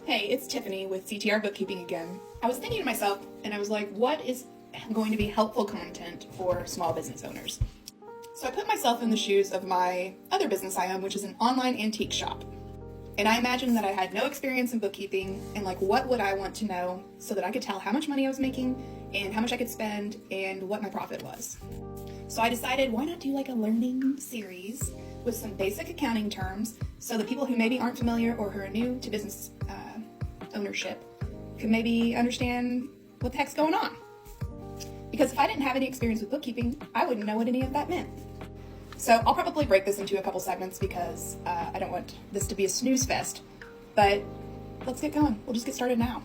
Hey, it's Tiffany with CTR Bookkeeping again. I was thinking to myself, and I was like, what is going to be helpful content for small business owners? So I put myself in the shoes of my other business I own, which is an online antique shop. And I imagined that I had no experience in bookkeeping, and like, what would I want to know so that I could tell how much money I was making and how much I could spend and what my profit was. So I decided, why not do like a learning series with some basic accounting terms so that people who maybe aren't familiar or who are new to business ownership could maybe understand what the heck's going on. Because if I didn't have any experience with bookkeeping, I wouldn't know what any of that meant. So I'll probably break this into a couple segments because I don't want this to be a snooze fest, but let's get going. We'll just get started now.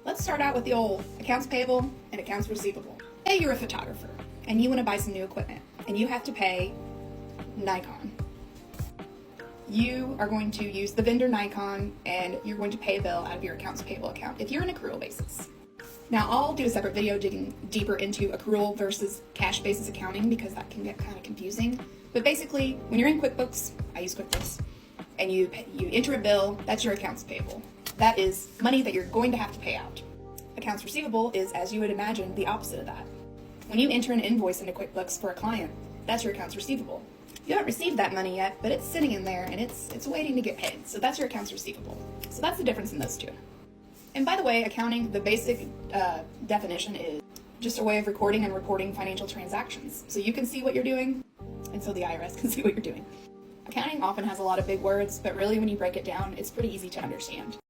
Let's start out with the old accounts payable and accounts receivable. Say you're a photographer and you want to buy some new equipment and you have to pay Nikon. You are going to use the vendor Nikon and you're going to pay a bill out of your accounts payable account if you're an accrual basis. Now, I'll do a separate video digging deeper into accrual versus cash basis accounting because that can get kind of confusing. But basically, when you're in QuickBooks, I use QuickBooks, and you enter a bill, that's your accounts payable. That is money that you're going to have to pay out. Accounts receivable is, as you would imagine, the opposite of that. When you enter an invoice into QuickBooks for a client, that's your accounts receivable. You haven't received that money yet, but it's sitting in there and it's waiting to get paid. So that's your accounts receivable. So that's the difference in those two. And by the way, accounting, the basic definition is just a way of recording and reporting financial transactions. So you can see what you're doing, and so the IRS can see what you're doing. Accounting often has a lot of big words, but really when you break it down, it's pretty easy to understand.